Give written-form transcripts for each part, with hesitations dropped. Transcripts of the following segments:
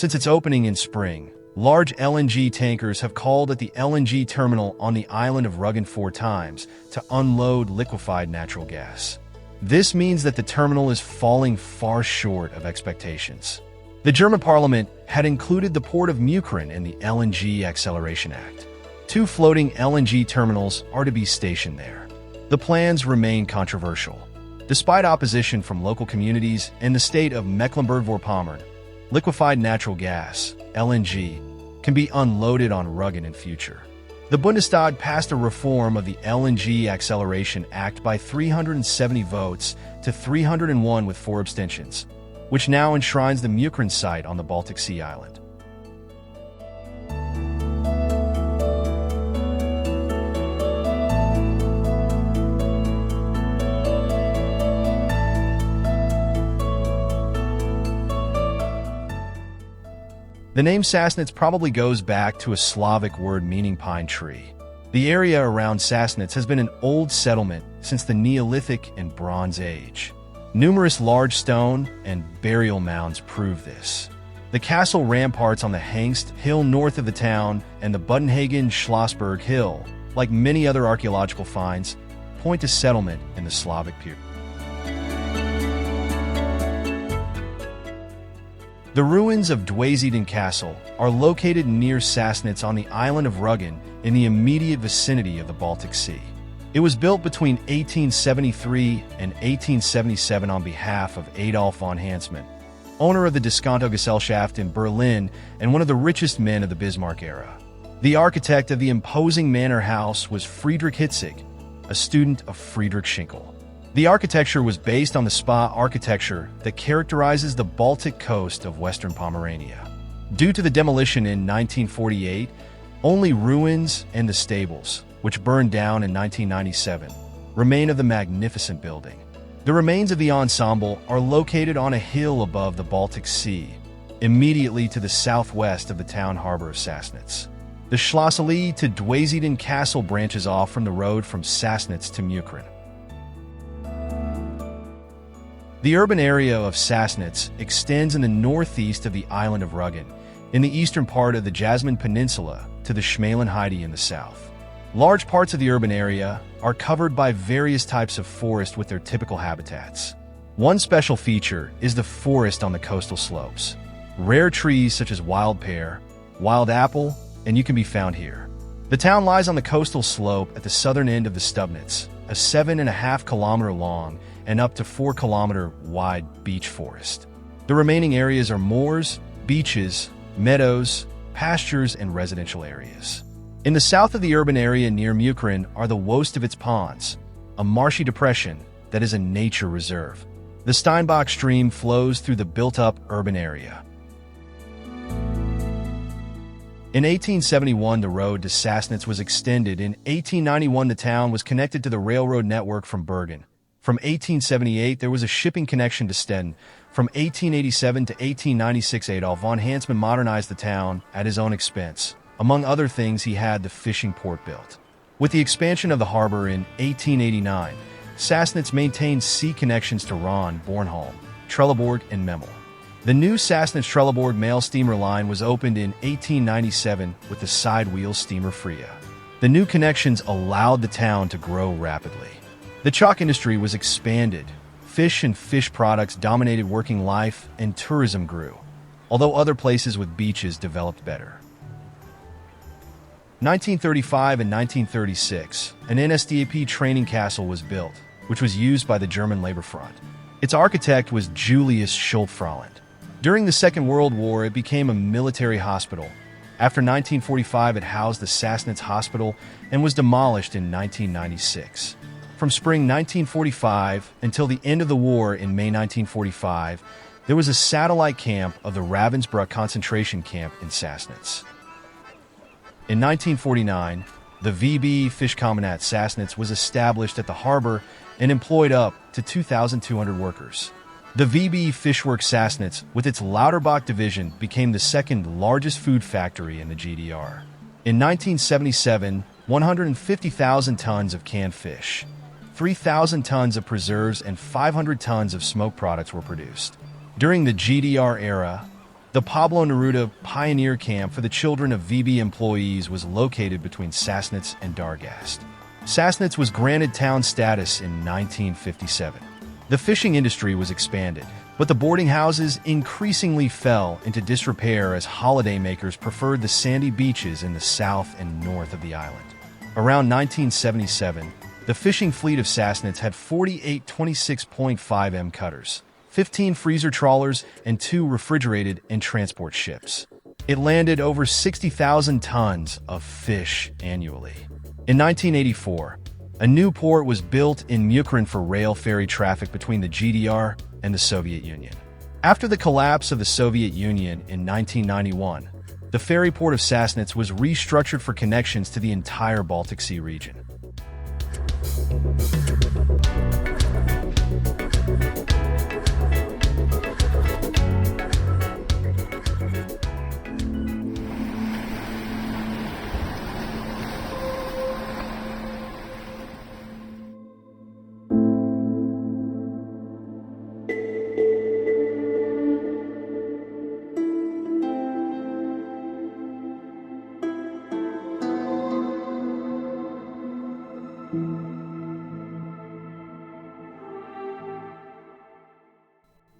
Since its opening in spring, large LNG tankers have called at the LNG terminal on the island of Rügen 4 times to unload liquefied natural gas. This means that the terminal is falling far short of expectations. The German parliament had included the port of Rügen in the LNG Acceleration Act. 2 floating LNG terminals are to be stationed there. The plans remain controversial. Despite opposition from local communities and the state of Mecklenburg-Vorpommern, liquefied natural gas, LNG, can be unloaded on Rügen in future. The Bundestag passed a reform of the LNG Acceleration Act by 370 votes to 301 with 4 abstentions, which now enshrines the Rügen site on the Baltic Sea island. The name Sassnitz probably goes back to a Slavic word meaning pine tree. The area around Sassnitz has been an old settlement since the Neolithic and Bronze Age. Numerous large stone and burial mounds prove this. The castle ramparts on the Hengst Hill north of the town and the Budenhagen Schlossberg Hill, like many other archaeological finds, point to settlement in the Slavic period. The ruins of Dweziden Castle are located near Sassnitz on the island of Rügen in the immediate vicinity of the Baltic Sea. It was built between 1873 and 1877 on behalf of Adolf von Hansmann, owner of the Diskontogesellschaft in Berlin and one of the richest men of the Bismarck era. The architect of the imposing manor house was Friedrich Hitzig, a student of Friedrich Schinkel. The architecture was based on the spa architecture that characterizes the Baltic coast of western Pomerania. Due to the demolition in 1948, only ruins and the stables, which burned down in 1997, remain of the magnificent building. The remains of the ensemble are located on a hill above the Baltic Sea, immediately to the southwest of the town harbor of Sassnitz. The Schlossallee to Dweziden Castle branches off from the road from Sassnitz to Rügen. The urban area of Sassnitz extends in the northeast of the island of Rügen, in the eastern part of the Jasmine Peninsula to the Schmalenheide in the south. Large parts of the urban area are covered by various types of forest with their typical habitats. One special feature is the forest on the coastal slopes. Rare trees such as wild pear, wild apple, and you can be found here. The town lies on the coastal slope at the southern end of the Stubnitz, a 7.5-kilometer long and up to 4-kilometer wide beech forest. The remaining areas are moors, beaches, meadows, pastures, and residential areas. In the south of the urban area near Rügen are the Wostovitz Ponds, a marshy depression that is a nature reserve. The Steinbach stream flows through the built-up urban area. In 1871, the road to Sassnitz was extended. In 1891, the town was connected to the railroad network from Bergen. From 1878, there was a shipping connection to Stettin. From 1887 to 1896, Adolf von Hansmann modernized the town at his own expense. Among other things, he had the fishing port built. With the expansion of the harbor in 1889, Sassnitz maintained sea connections to Ron, Bornholm, Trelleborg, and Memel. The new Sassnitz-Trelleborg mail steamer line was opened in 1897 with the side-wheel steamer Freya. The new connections allowed the town to grow rapidly. The chalk industry was expanded, fish and fish products dominated working life, and tourism grew, although other places with beaches developed better. 1935 and 1936, an NSDAP training castle was built, which was used by the German Labor Front. Its architect was Julius Schultfrauland. During the Second World War, it became a military hospital. After 1945, it housed the Sassnitz Hospital and was demolished in 1996. From spring 1945 until the end of the war in May 1945, there was a satellite camp of the Ravensbrück concentration camp in Sassnitz. In 1949, the VB Fischkombinat Sassnitz was established at the harbor and employed up to 2,200 workers. The VB Fischwerk Sassnitz, with its Lauterbach division, became the second largest food factory in the GDR. In 1977, 150,000 tons of canned fish, 3,000 tons of preserves, and 500 tons of smoked products were produced. During the GDR era, The Pablo Neruda Pioneer Camp for the children of VB employees was located between Sassnitz and Dargast. Sassnitz was granted town status in 1957. The fishing industry was expanded, but the boarding houses increasingly fell into disrepair as holidaymakers preferred the sandy beaches in the south and north of the island. Around 1977, the fishing fleet of Sassnitz had 48 26.5 m cutters, 15 freezer trawlers, and 2 refrigerated and transport ships. It landed over 60,000 tons of fish annually. In 1984, a new port was built in Rügen for rail ferry traffic between the GDR and the Soviet Union. After the collapse of the Soviet Union in 1991, the ferry port of Sassnitz was restructured for connections to the entire Baltic Sea region.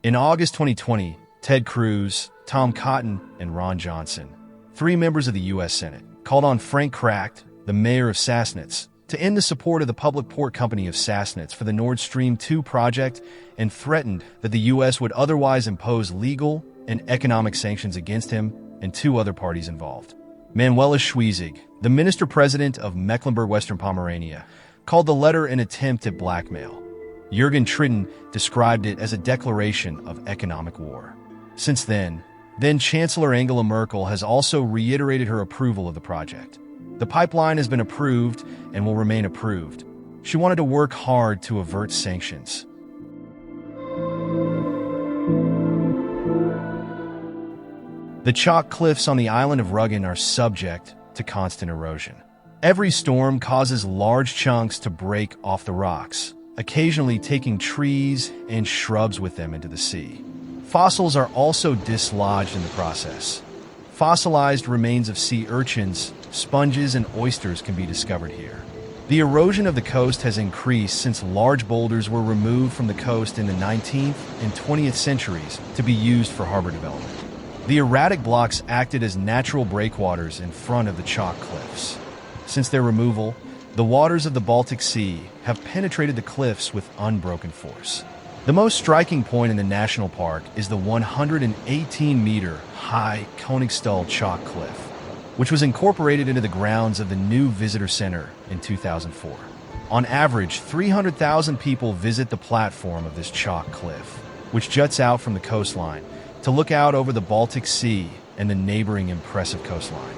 In August 2020, Ted Cruz, Tom Cotton, and Ron Johnson, 3 members of the U.S. Senate, called on Frank Kraft, the mayor of Sassnitz, to end the support of the public port company of Sassnitz for the Nord Stream 2 project and threatened that the U.S. would otherwise impose legal and economic sanctions against him and 2 other parties involved. Manuela Schwesig, the minister-president of Mecklenburg-Western Pomerania, called the letter an attempt at blackmail. Jürgen Trittin described it as a declaration of economic war. Since then Chancellor Angela Merkel has also reiterated her approval of the project. The pipeline has been approved and will remain approved. She wanted to work hard to avert sanctions. The chalk cliffs on the island of Rügen are subject to constant erosion. Every storm causes large chunks to break off the rocks, occasionally taking trees and shrubs with them into the sea. Fossils are also dislodged in the process. Fossilized remains of sea urchins, sponges, and oysters can be discovered here. The erosion of the coast has increased since large boulders were removed from the coast in the 19th and 20th centuries to be used for harbor development. The erratic blocks acted as natural breakwaters in front of the chalk cliffs. Since their removal, the waters of the Baltic Sea have penetrated the cliffs with unbroken force. The most striking point in the national park is the 118-meter-high Königstuhl chalk cliff, which was incorporated into the grounds of the new visitor center in 2004. On average, 300,000 people visit the platform of this chalk cliff, which juts out from the coastline, to look out over the Baltic Sea and the neighboring impressive coastline.